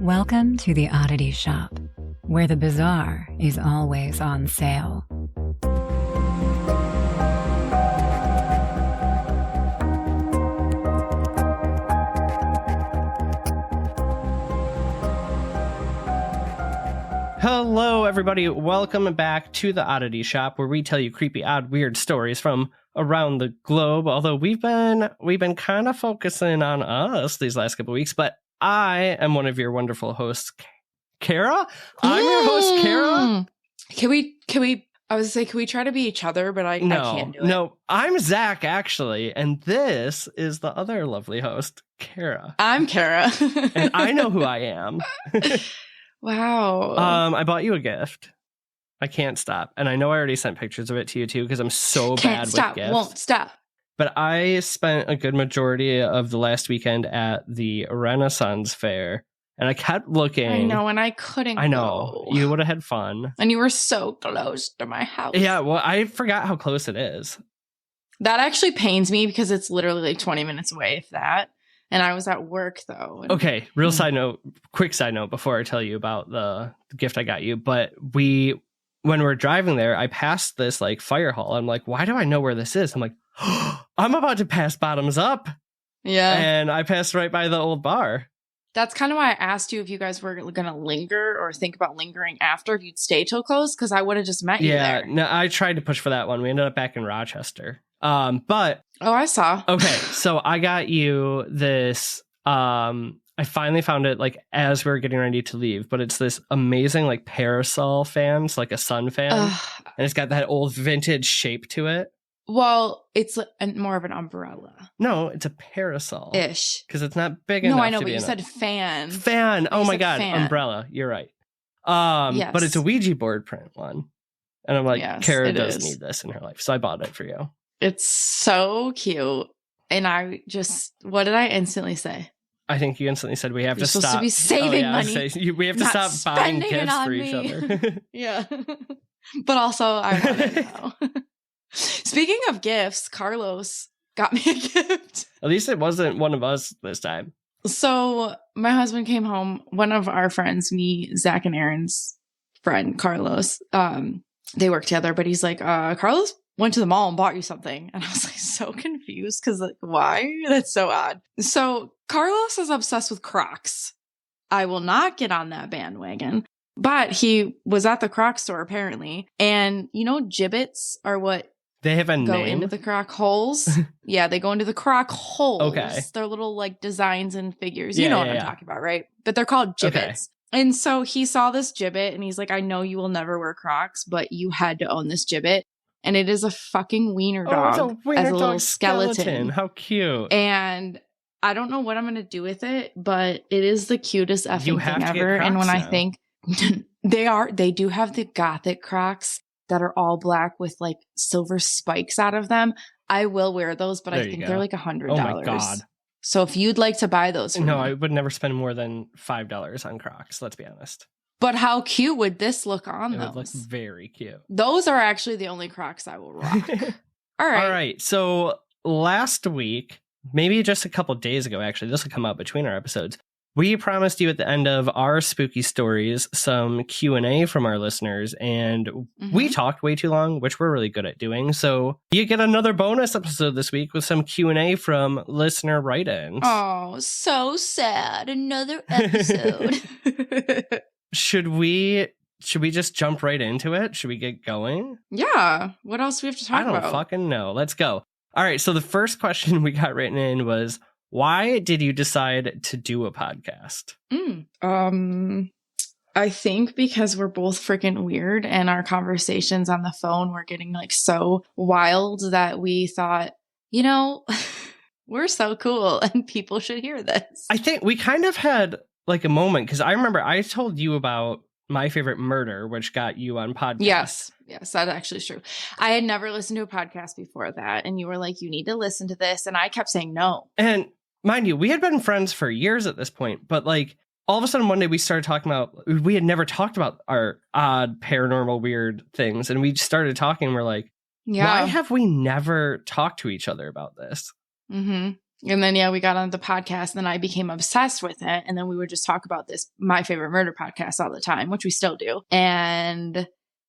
Welcome to the Oddity Shop, where the bizarre is always on sale. Hello, everybody. Welcome back to the Oddity Shop, where we tell you creepy, odd, weird stories from around the globe. Although we've been kind of focusing on us these last couple of weeks, but I am one of your wonderful hosts, Kara. I'm your host, Kara. Can we? I was say, can we try to be each other? But I can't do it. No, I'm Zach actually, and this is the other lovely host, Kara. I'm Kara, and I know who I am. Wow. I bought you a gift. I can't stop. And I know I already sent pictures of it to you too, because I'm so bad with gifts. Won't stop. But I spent a good majority of the last weekend at the Renaissance Fair, and I kept looking. I know, and I couldn't go. You would have had fun. And you were so close to my house. Yeah, well, I forgot how close it is. That actually pains me because it's literally like 20 minutes away, if that. And I was at work, though. Okay, quick side note before I tell you about the gift I got you. But when we're driving there, I passed this like fire hall. I'm like, why do I know where this is? I'm like, I'm about to pass Bottoms Up. Yeah. And I passed right by the old bar. That's kind of why I asked you if you guys were going to linger or think about lingering after, if you'd stay till close, because I would have just met you there. Yeah, no, I tried to push for that one. We ended up back in Rochester. But oh, I saw. Okay, so I got you this. I finally found it like as we were getting ready to leave, but it's this amazing like parasol fan. It's like a sun fan, and it's got that old vintage shape to it. Well, it's more of an umbrella. No, it's a parasol ish, because it's not big enough. No, I know, but you said fan. Fan. Oh my god, fan. Umbrella. You're right. Yes. But it's a Ouija board print one, and I'm like, yes, Kara does need this in her life, so I bought it for you. It's so cute. And what did I instantly say? I think you instantly said we have to stop. Supposed to be saving money. We have to stop buying gifts for each other. Yeah. But also, I want it now. Speaking of gifts, Carlos got me a gift. At least it wasn't one of us this time. So my husband came home. One of our friends, me, Zach, and Aaron's friend, Carlos, they work together. But he's like, Carlos went to the mall and bought you something. And I was like so confused because like, why? That's so odd. So Carlos is obsessed with Crocs. I will not get on that bandwagon. But he was at the Croc store apparently. And you know, gibbets are what they have go name? Into the Croc holes. Yeah, they go into the Croc holes. Okay. They're little like designs and figures. You know what I'm talking about, right? But they're called gibbets. Okay. And so he saw this gibbet and he's like, I know you will never wear Crocs, but you had to own this gibbet. And it is a fucking wiener dog as a little skeleton. How cute. And I don't know what I'm going to do with it, but it is the cutest effing thing ever. And when I think they do have the gothic Crocs that are all black with like silver spikes out of them. I will wear those, but I think they're like $100. Oh my God. So if you'd like to buy those for me. I would never spend more than $5 on Crocs. Let's be honest. But how cute would this look on those? It would look very cute. Those are actually the only Crocs I will rock. All right. So last week, maybe just a couple days ago, actually, this will come out between our episodes. We promised you at the end of our spooky stories some Q&A from our listeners, and we talked way too long, which we're really good at doing. So you get another bonus episode this week with some Q&A from listener write-ins. Oh, so sad. Another episode. Should we just jump right into it? Should we get going? Yeah. What else do we have to talk about? I don't fucking know. Let's go. All right. So the first question we got written in was, why did you decide to do a podcast? I think because we're both freaking weird and our conversations on the phone were getting like so wild that we thought, you know, we're so cool and people should hear this. I think we kind of had like a moment because I remember I told you about My Favorite Murder, which got you on podcast. Yes, that's actually true. I had never listened to a podcast before that. And you were like, you need to listen to this. And I kept saying no. And mind you, we had been friends for years at this point. But like all of a sudden one day we started talking about, we had never talked about our odd paranormal weird things. And we started talking and we're like, why have we never talked to each other about this? Mm-hmm. And then, yeah, we got on the podcast and then I became obsessed with it. And then we would just talk about this, My Favorite Murder podcast all the time, which we still do. And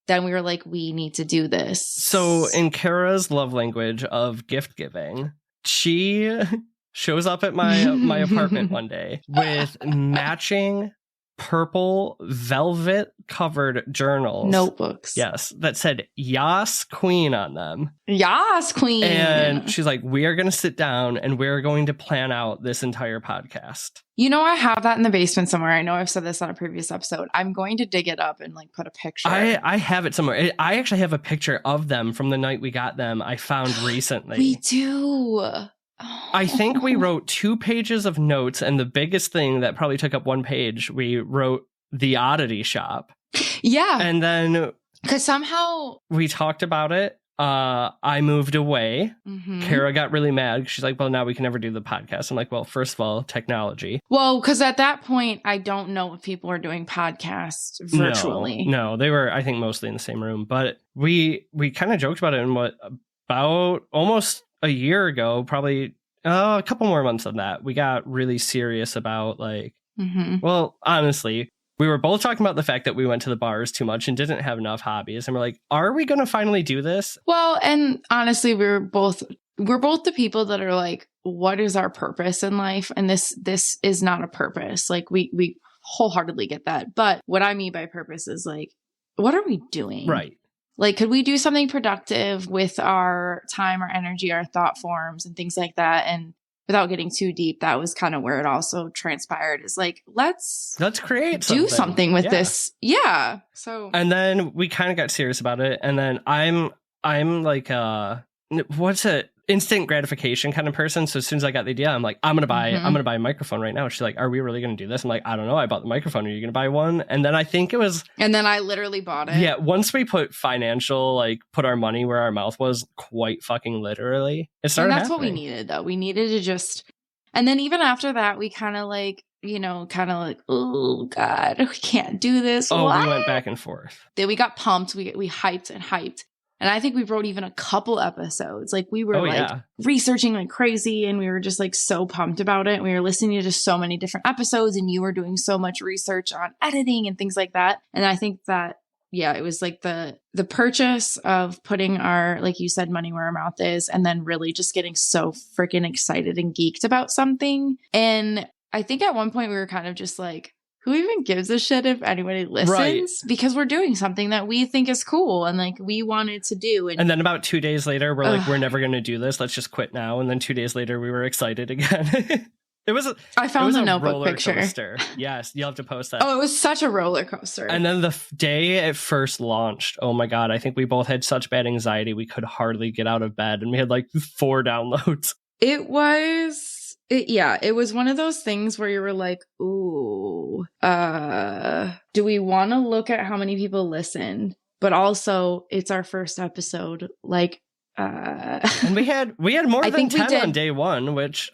then we were like, we need to do this. So in Kara's love language of gift giving, she shows up at my apartment one day with matching purple velvet covered journals, notebooks, yes, that said Yas Queen on them. Yas Queen. And she's like, we are going to sit down and we're going to plan out this entire podcast. You know, I have that in the basement somewhere. I know I've said this on a previous episode. I'm going to dig it up and like put a picture. I have it somewhere. I actually have a picture of them from the night we got them. I found recently. We do. I think we wrote 2 pages of notes, and the biggest thing that probably took up 1 page, we wrote the Oddity Shop. Yeah. And then because somehow we talked about it. I moved away. Mm-hmm. Kara got really mad. She's like, well, now we can never do the podcast. I'm like, well, first of all, technology. Well, because at that point, I don't know if people are doing podcasts virtually. No, they were, I think, mostly in the same room. But we kind of joked about it in about almost a year ago, probably a couple more months than that. We got really serious about like, well, honestly, we were both talking about the fact that we went to the bars too much and didn't have enough hobbies. And we're like, are we going to finally do this? Well, and honestly, we're both the people that are like, what is our purpose in life? And this is not a purpose. Like we wholeheartedly get that. But what I mean by purpose is like, what are we doing? Right. Like, could we do something productive with our time, our energy, our thought forms and things like that? And without getting too deep, that was kind of where it also transpired is like, let's create do something with this. Yeah. So, and then we kind of got serious about it. And then I'm like, what's it? Instant gratification kind of person. So as soon as I got the idea, I'm like, I'm gonna buy a microphone right now. She's like, are we really gonna do this? I'm like, I don't know. I bought the microphone. Are you gonna buy one? And then I think it was, and then I literally bought it. Yeah. Once we put our money where our mouth was, quite fucking literally, it started. And that's happening. what we needed, though. We needed to just, and then even after that, we kind of like, oh God, we can't do this. Oh, what? We went back and forth. Then we got pumped. We hyped and hyped. And I think we wrote even a couple episodes. Like we were researching like crazy and we were just like so pumped about it. We were listening to just so many different episodes and you were doing so much research on editing and things like that. And I think that, yeah, it was like the purchase of putting our, like you said, money where our mouth is, and then really just getting so freaking excited and geeked about something. And I think at one point we were kind of just like, who even gives a shit if anybody listens? Right. Because we're doing something that we think is cool and like we wanted to do. And then about 2 days later, we're like, we're never going to do this. Let's just quit now. And then 2 days later, we were excited again. I found the notebook picture. Coaster. Yes, you'll have to post that. Oh, it was such a roller coaster. And then the day it first launched, oh my God, I think we both had such bad anxiety. We could hardly get out of bed and we had like 4 downloads. It was one of those things where you were like, ooh, do we want to look at how many people listened? But also it's our first episode. Like, and we had more than 10 on day 1, which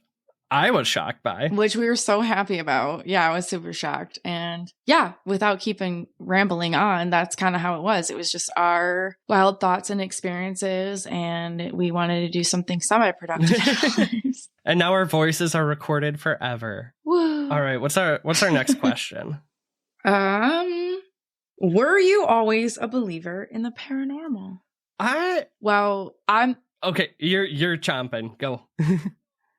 I was shocked by. Which we were so happy about. Yeah, I was super shocked. And yeah, without keeping rambling on, that's kind of how it was. It was just our wild thoughts and experiences, and we wanted to do something semi-productive. And now our voices are recorded forever. Woo. All right, what's our next question? Were you always a believer in the paranormal? I'm okay. You're chomping. Go.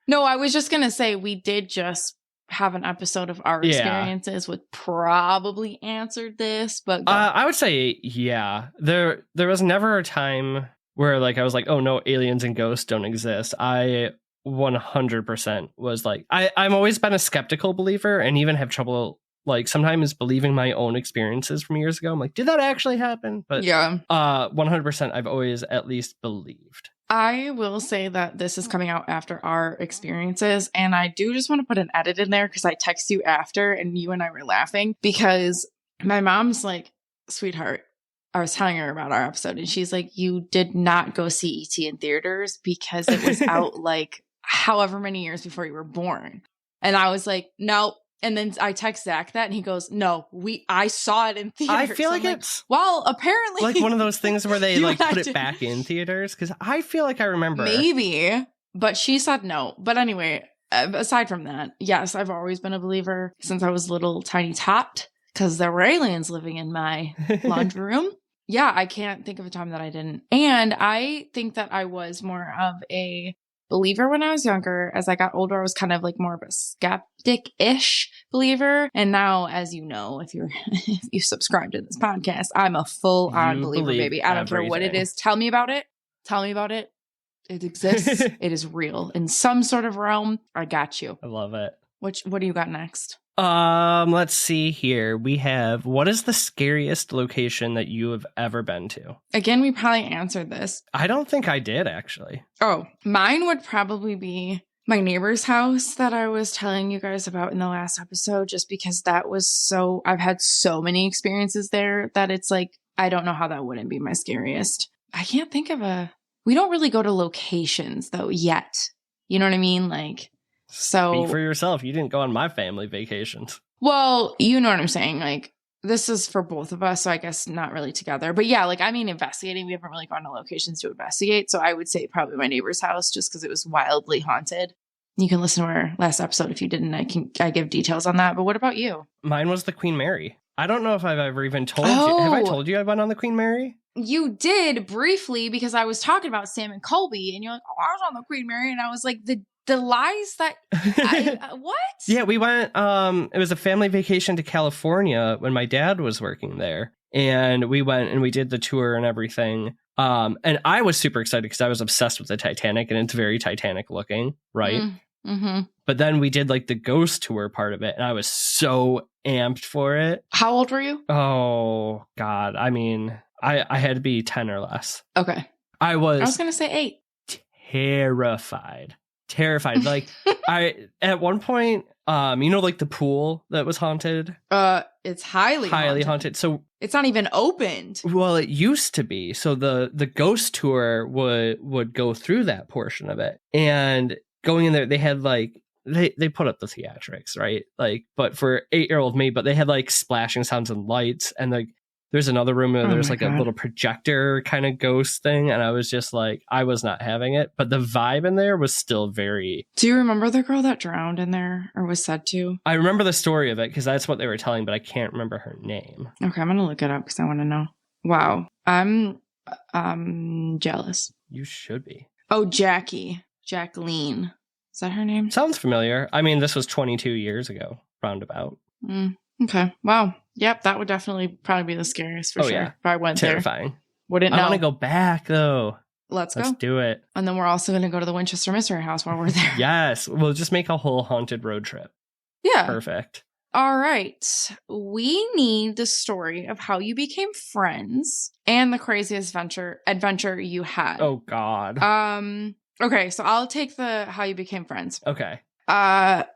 No, I was just going to say we did just have an episode of our experiences would probably answered this, but I would say, yeah, there was never a time where like, I was like, oh no, aliens and ghosts don't exist. I 100% was like, I've always been a skeptical believer and even have trouble like sometimes believing my own experiences from years ago. I'm like, did that actually happen? But yeah, 100% I've always at least believed. I will say that this is coming out after our experiences, and I do just want to put an edit in there because I text you after and you and I were laughing because my mom's like, sweetheart, I was telling her about our episode and she's like, you did not go see E.T. in theaters because it was out like however many years before you were born. And I was like, no. And then I text Zach that and he goes, no, I saw it in theaters. I feel like it's well, apparently like one of those things where they like put it back in theaters. Cause I feel like I remember maybe, but she said no. But anyway, aside from that, yes, I've always been a believer since I was little tiny tot because there were aliens living in my laundry room. Yeah, I can't think of a time that I didn't. And I think that I was more of a believer when I was younger. As I got older, I was kind of like more of a skeptic-ish believer. And now, as you know, if you subscribe to this podcast, I'm a full-on believer, baby. I don't care what it is. Tell me about it. Tell me about it. It exists. It is real in some sort of realm. I got you. I love it. What do you got next? Let's see here. We have, what is the scariest location that you have ever been to? Again, we probably answered this. I don't think I did, actually. Oh, mine would probably be my neighbor's house that I was telling you guys about in the last episode, just because that was I've had so many experiences there that it's like, I don't know how that wouldn't be my scariest. I can't think of we don't really go to locations though yet. You know what I mean? Like, so. Speak for yourself. You didn't go on my family vacations. Well, you know what I'm saying? Like, this is for both of us, so I guess not really together. But yeah, like, I mean, investigating, we haven't really gone to locations to investigate. So I would say probably my neighbor's house, just because it was wildly haunted. You can listen to our last episode if you didn't. I give details on that. But what about you? Mine was the Queen Mary. I don't know if I've ever even told you. Have I told you I went on the Queen Mary? You did briefly, because I was talking about Sam and Colby, and you're like, oh, I was on the Queen Mary. And I was like, the lies that what? Yeah, we went it was a family vacation to California when my dad was working there, and we went and we did the tour and everything, and I was super excited because I was obsessed with the Titanic, and it's very Titanic looking, right? Mm-hmm. But then we did like the ghost tour part of it, and I was so amped for it. How old were you? Oh God, I mean, I had to be 10 or less. Okay. I was gonna say 8. Terrified. Like, I at one point, like the pool that was haunted. It's highly haunted. So it's not even opened. Well, it used to be. So the ghost tour would go through that portion of it, and going in there, they had like they put up the theatrics, right? Like, but for 8-year-old me, but they had like splashing sounds and lights, and like. There's another room where there's like a little projector kind of ghost thing. And I was just like, I was not having it. But the vibe in there was still very... Do you remember the girl that drowned in there or was said to? I remember the story of it because that's what they were telling, but I can't remember her name. Okay, I'm going to look it up because I want to know. Wow. I'm jealous. You should be. Oh, Jacqueline. Is that her name? Sounds familiar. I mean, this was 22 years ago, roundabout. Okay. Wow. Yep, that would definitely probably be the scariest for sure. Yeah. If I went Terrifying. There. Wouldn't know. I want to go back though. Let's go. Let's do it. And then we're also going to go to the Winchester Mystery House while we're there. Yes. We'll just make a whole haunted road trip. Yeah. Perfect. All right. We need the story of how you became friends and the craziest adventure you had. Oh God. Okay, so I'll take the how you became friends. Okay.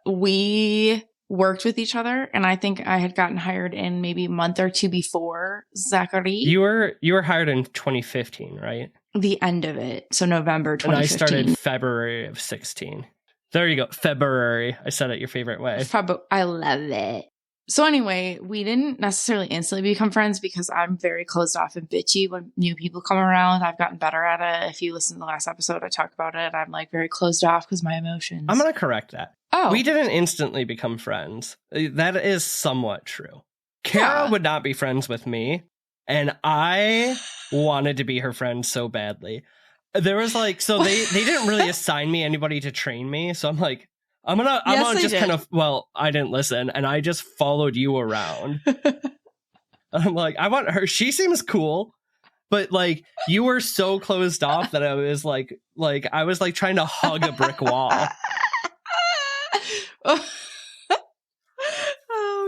We worked with each other, and I think I had gotten hired in maybe a month or two before Zachary. You were hired in 2015, right? The end of it. So November 2015. And I started February of 16. There you go. February. I said it your favorite way. I love it. So anyway, we didn't necessarily instantly become friends because I'm very closed off and bitchy when new people come around. I've gotten better at it. If you listen to the last episode, I talked about it. I'm like very closed off because my emotions. I'm going to correct that. Oh. We didn't instantly become friends. That is somewhat true. Kara would not be friends with me, and I wanted to be her friend so badly. There was like, so they didn't really assign me anybody to train me. So I'm like, I'm gonna just kind of, well, I didn't listen, and I just followed you around. I'm like, I want her. She seems cool, but like, you were so closed off that I was like I was like trying to hug a brick wall. Oh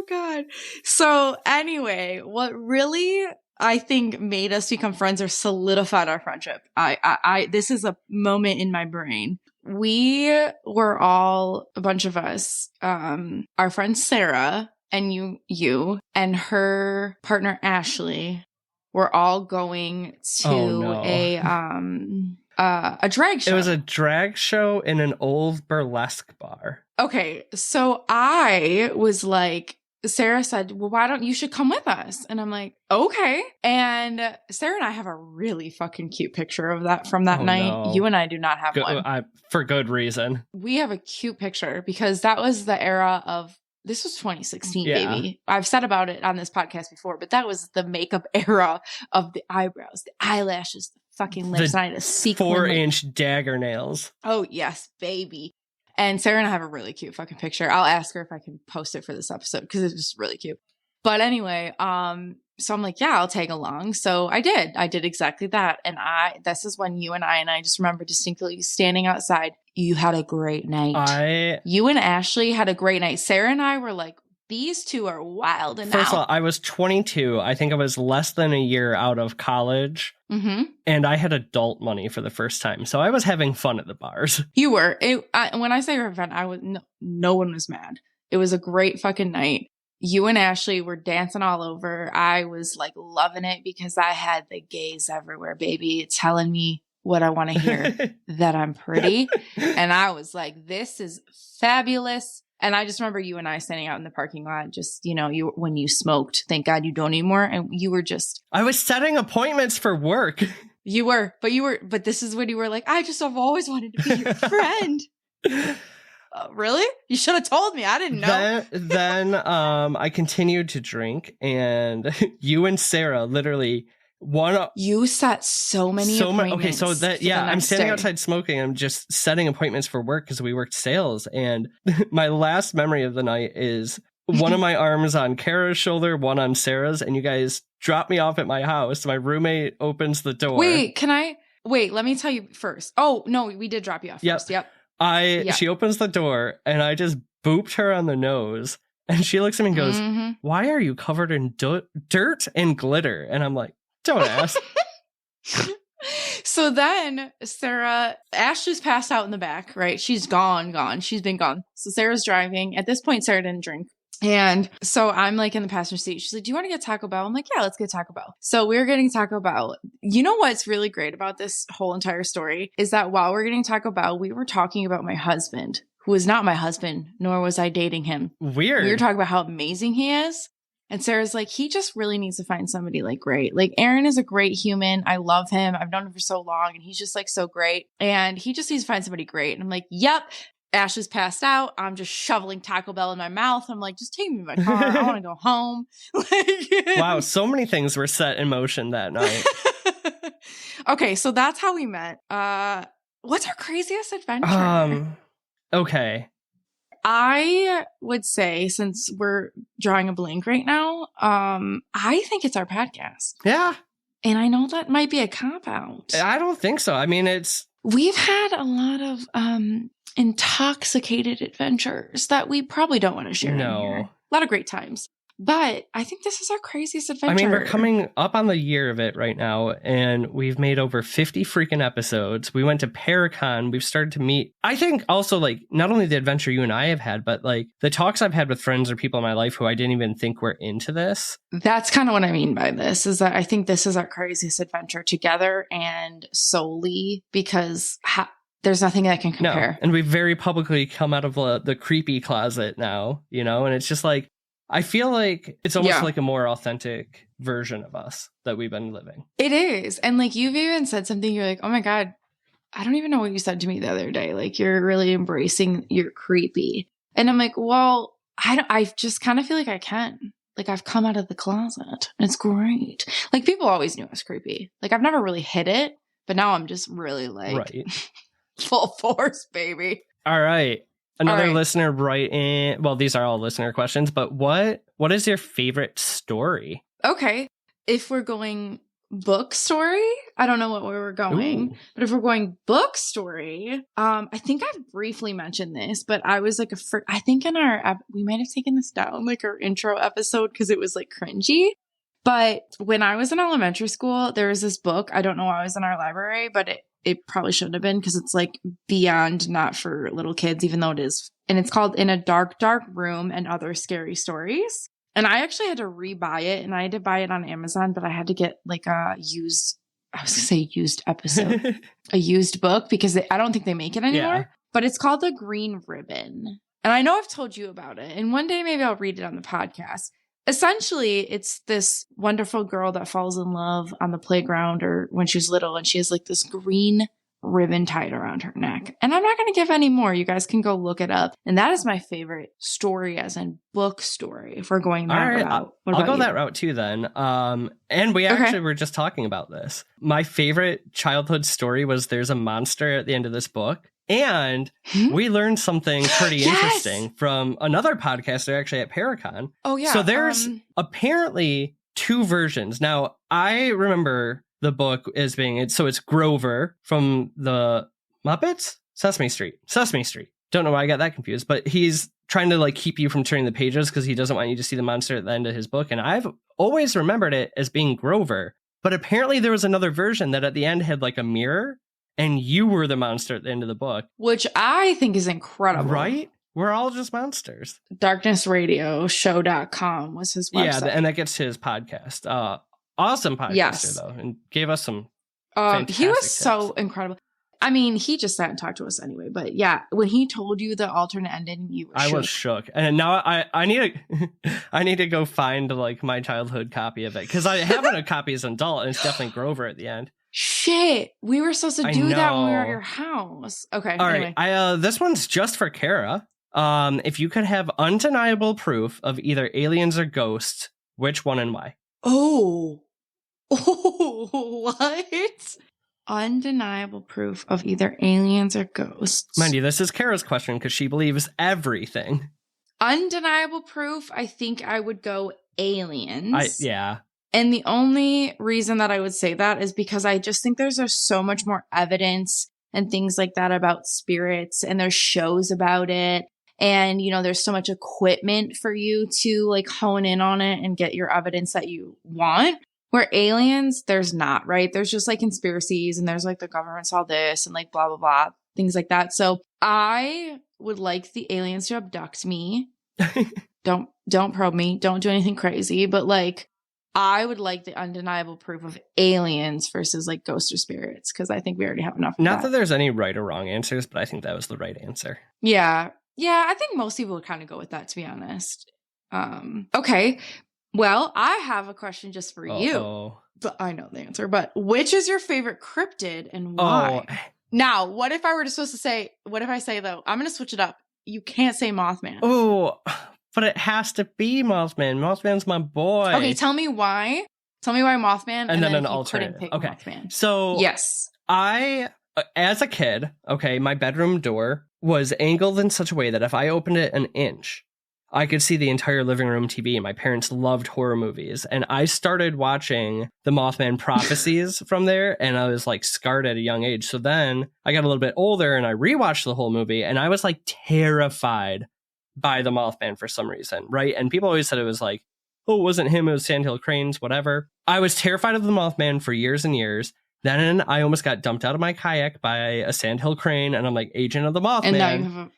God. So anyway, what really I think made us become friends or solidified our friendship. This is a moment in my brain. We were all, a bunch of us, our friend Sarah and you and her partner Ashley were all going to a drag show. It was a drag show in an old burlesque bar. Okay, so I was like, Sarah said, well, why don't you should come with us? And I'm like, okay. And Sarah and I have a really fucking cute picture of that from that night. No. You and I do not have one. For good reason. We have a cute picture because that was the era of, this was 2016, baby. I've said about it on this podcast before, but that was the makeup era of the eyebrows, the eyelashes, the fucking lips. I had a sequin 4-inch dagger nails. Oh, yes, baby. And Sarah and I have a really cute fucking picture. I'll ask her if I can post it for this episode because it was really cute. But anyway, so I'm like, yeah, I'll tag along. So I did exactly that. And this is when you and I just remember distinctly standing outside. You had a great night. You and Ashley had a great night. Sarah and I were like, these two are wild. And first of all, I was 22. I think I was less than a year out of college. Mm-hmm. And I had adult money for the first time. So I was having fun at the bars. You were. When I say fun, no one was mad. It was a great fucking night. You and Ashley were dancing all over. I was like loving it because I had the gays everywhere, baby, telling me what I want to hear, that I'm pretty. And I was like, this is fabulous. And I just remember you and I standing out in the parking lot, just, when you smoked, thank God you don't anymore. And you were just. I was setting appointments for work. But this is when you were like, I've always wanted to be your friend. Really? You should have told me. I didn't know. Then I continued to drink, and you and Sarah literally you set so many appointments. Okay, so I'm standing outside smoking. I'm just setting appointments for work because we worked sales. And my last memory of the night is one of my arms on Kara's shoulder, one on Sarah's, and you guys dropped me off at my house. My roommate opens the door. Wait, let me tell you first. Oh, no, we did drop you off first. Yep. She opens the door and I just booped her on the nose. And she looks at me and goes, why are you covered in dirt and glitter? And I'm like, don't ask. So then Ashley's passed out in the back, right? She's gone. She's been gone. So Sarah's driving. At this point, Sarah didn't drink. And so I'm like in the passenger seat. She's like, do you want to get Taco Bell? I'm like, yeah, let's get Taco Bell. So we're getting Taco Bell. You know what's really great about this whole entire story is that while we're getting Taco Bell, we were talking about my husband, who is not my husband, nor was I dating him. Weird. We were talking about how amazing he is. And Sarah's like, he just really needs to find somebody like great. Like Aaron is a great human. I love him. I've known him for so long and he's just like so great. And he just needs to find somebody great. And I'm like, yep. Ashley's passed out. I'm just shoveling Taco Bell in my mouth. I'm like, just take me in my car. I want to go home. Wow. So many things were set in motion that night. Okay. So that's how we met. What's our craziest adventure? Okay. I would say, since we're drawing a blank right now, I think it's our podcast. Yeah. And I know that might be a cop-out. I don't think so. I mean, we've had a lot of intoxicated adventures that we probably don't want to share in here. A lot of great times. But I think this is our craziest adventure. I mean, we're coming up on the year of it right now, and we've made over 50 freaking episodes. We went to Paracon. We've started to meet. I think also, like, not only the adventure you and I have had, but like the talks I've had with friends or people in my life who I didn't even think were into this. That's kind of what I mean by this, is that I think this is our craziest adventure together and solely because there's nothing that can compare. No. And we've very publicly come out of the creepy closet now, and it's just like, I feel like it's almost like a more authentic version of us that we've been living. It is. And like you've even said something, you're like, oh my God, I don't even know what you said to me the other day. Like you're really embracing your creepy. And I'm like, well, I just kind of feel like I can. Like I've come out of the closet. It's great. Like people always knew I was creepy. Like I've never really hid it, but now I'm just really like full force, baby. All right. Another listener write in. Well, these are all listener questions, but what is your favorite story? Okay. If we're going book story, I don't know what way we're going, but if we're going book story, I think I've briefly mentioned this, but I was like I think in we might have taken this down, like our intro episode, because it was like cringy. But when I was in elementary school, there was this book. I don't know why it was in our library, but it probably shouldn't have been because it's like beyond not for little kids, even though it is. And it's called In a Dark, Dark Room and Other Scary Stories. And I actually had to rebuy it, and I had to buy it on Amazon, but I had to get like a used episode, a used book, because I don't think they make it anymore. Yeah. But it's called The Green Ribbon. And I know I've told you about it. And one day maybe I'll read it on the podcast. Essentially, it's this wonderful girl that falls in love on the playground or when she's little, and she has like this green ribbon tied around her neck. And I'm not going to give any more. You guys can go look it up. And that is my favorite story, as in book story, if we're going that route. I'll go that route too then. And we actually were just talking about this. My favorite childhood story was there's a monster at the end of this book. And we learned something pretty interesting from another podcaster actually at Paracon. Oh, yeah. So there's apparently 2 versions. Now, I remember the book as being, it's Grover from the Muppets? Sesame Street. Don't know why I got that confused, but he's trying to like keep you from turning the pages because he doesn't want you to see the monster at the end of his book. And I've always remembered it as being Grover. But apparently there was another version that at the end had like a mirror. And you were the monster at the end of the book. Which I think is incredible. Right? We're all just monsters. DarknessRadioshow.com was his website. Yeah, and that gets to his podcast. Awesome podcaster, though. And gave us some he was tips. so incredible. I mean, he just sat and talked to us anyway. But yeah, when he told you the alternate ending, you were shook. I was shook. And now I need to go find like my childhood copy of it. Because I have a copy as an adult, and it's definitely Grover at the end. Shit, we were supposed to do that when we were at your house. Okay. All right. This one's just for Kara. If you could have undeniable proof of either aliens or ghosts, which one and why? Oh, what? Undeniable proof of either aliens or ghosts. Mind you, this is Kara's question because she believes everything. Undeniable proof, I think I would go aliens. Yeah. And the only reason that I would say that is because I just think there's so much more evidence and things like that about spirits, and there's shows about it. And, you know, there's so much equipment for you to like hone in on it and get your evidence that you want. Where aliens, there's not, right? There's just like conspiracies and there's like the government saw this and like blah, blah, blah, things like that. So I would like the aliens to abduct me. Don't probe me. Don't do anything crazy. But like, I would like the undeniable proof of aliens versus like ghosts or spirits, because I think we already have enough of Not that there's any right or wrong answers, but I think that was the right answer. Yeah. Yeah, I think most people would kind of go with that, to be honest. Okay. Well, I have a question just for you. But I know the answer. But which is your favorite cryptid and why? Now, what if I say, though, I'm going to switch it up. You can't say Mothman. Oh, but it has to be Mothman. Mothman's my boy. Okay, tell me why. Tell me why Mothman. And then an alternate. Okay. Mothman. So, yes. As a kid, my bedroom door was angled in such a way that if I opened it an inch, I could see the entire living room TV. And my parents loved horror movies. And I started watching the Mothman prophecies from there. And I was like scarred at a young age. So then I got a little bit older and I rewatched the whole movie. And I was like terrified by the Mothman for some reason, right? And people always said it was like, oh, it wasn't him, it was Sandhill Cranes, whatever. I was terrified of the Mothman for years and years. Then I almost got dumped out of my kayak by a Sandhill Crane, and I'm like, agent of the Mothman. And now you have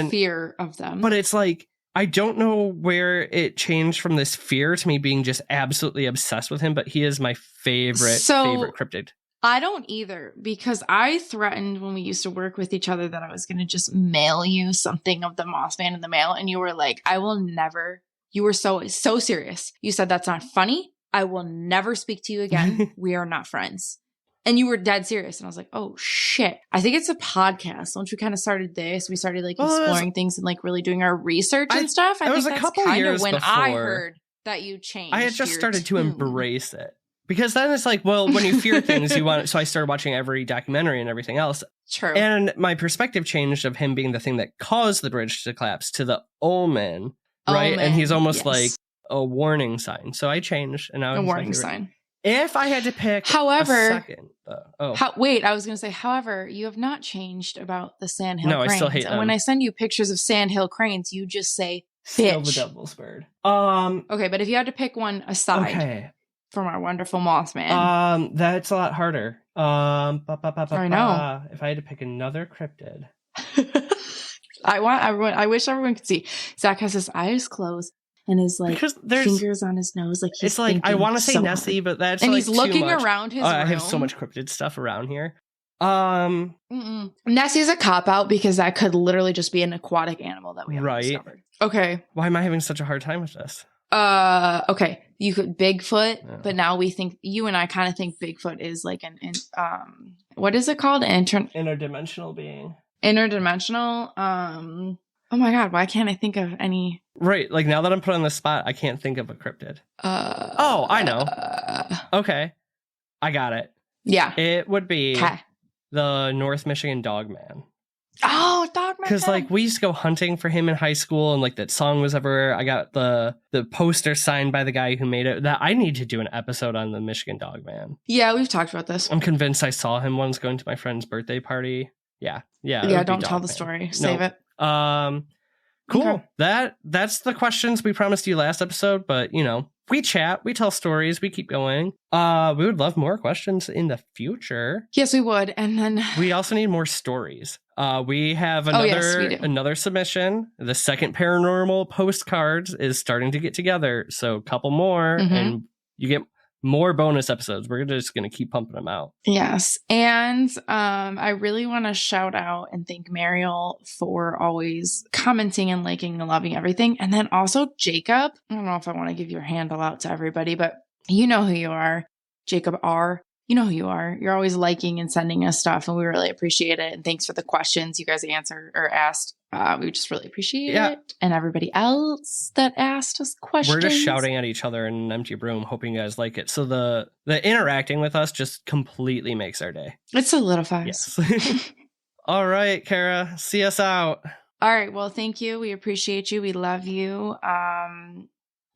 a fear of them. But it's like, I don't know where it changed from this fear to me being just absolutely obsessed with him, but he is my favorite cryptid. I don't either, because I threatened when we used to work with each other that I was going to just mail you something of the Mothman in the mail. And you were like, I will never. You were so serious. You said, that's not funny. I will never speak to you again. We are not friends. And you were dead serious. And I was like, oh, shit. I think it's a podcast. Once we kind of started this, we started like exploring things and like really doing our research and stuff. I think that's kind of when I heard that you changed. I had just started to embrace it. Because then it's like, well, when you fear things, you want it. So I started watching every documentary and everything else. True. And my perspective changed of him being the thing that caused the bridge to collapse to the omen, right? And he's almost like a warning sign. So I changed. And now a warning sign. If I had to pick a second. Wait, I was going to say, however, you have not changed about the Sandhill Cranes. I still hate them. And when I send you pictures of Sandhill Cranes, you just say, bitch. Still the devil's bird. Okay, but if you had to pick one aside from our wonderful Mothman. That's a lot harder. I know. If I had to pick another cryptid. I wish everyone could see. Zach has his eyes closed and his like fingers on his nose. Like he's it's like I want to say Nessie, but that's and like he's looking too much. around his room. I have so much cryptid stuff around here. Nessie's a cop-out because that could literally just be an aquatic animal that we haven't discovered. Okay. Why am I having such a hard time with this? Okay. You could Bigfoot, but now we think, you and I kind of think Bigfoot is like what is it called? Interdimensional being. Interdimensional. Oh my God, why can't I think of any? Right, like now that I'm put on the spot, I can't think of a cryptid. Oh, I know. Okay, I got it. Yeah. It would be the North Michigan Dogman. Oh, Dogman. Because like we used to go hunting for him in high school, and like that song was everywhere. I got the poster signed by the guy who made it. That I need to do an episode on the Michigan Dogman. Yeah, we've talked about this. I'm convinced I saw him once going to my friend's birthday party. Yeah. Don't tell the story. Save it. Cool. Okay. That's the questions we promised you last episode, but we chat, we tell stories, we keep going. We would love more questions in the future. Yes, we would. And then we also need more stories. We have another submission. The second paranormal postcards is starting to get together, so a couple more and you get more bonus episodes. We're just going to keep pumping them out. Yes. And I really want to shout out and thank Mariel for always commenting and liking and loving everything. And then also Jacob. I don't know if I want to give your handle out to everybody, but you know who you are. Jacob R. You know who you are. You're always liking and sending us stuff, and we really appreciate it. And thanks for the questions you guys answered or asked. We just really appreciate it. And everybody else that asked us questions. We're just shouting at each other in an empty room, hoping you guys like it. So the interacting with us just completely makes our day. It solidifies. Yes. All right, Kara, see us out. All right. Well, thank you. We appreciate you. We love you.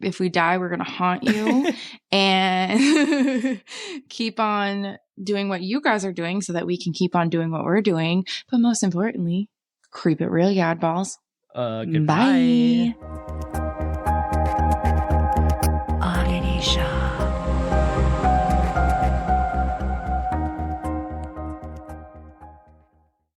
If we die, we're going to haunt you and keep on doing what you guys are doing so that we can keep on doing what we're doing. But most importantly, creep it real, oddballs. Goodbye. Bye.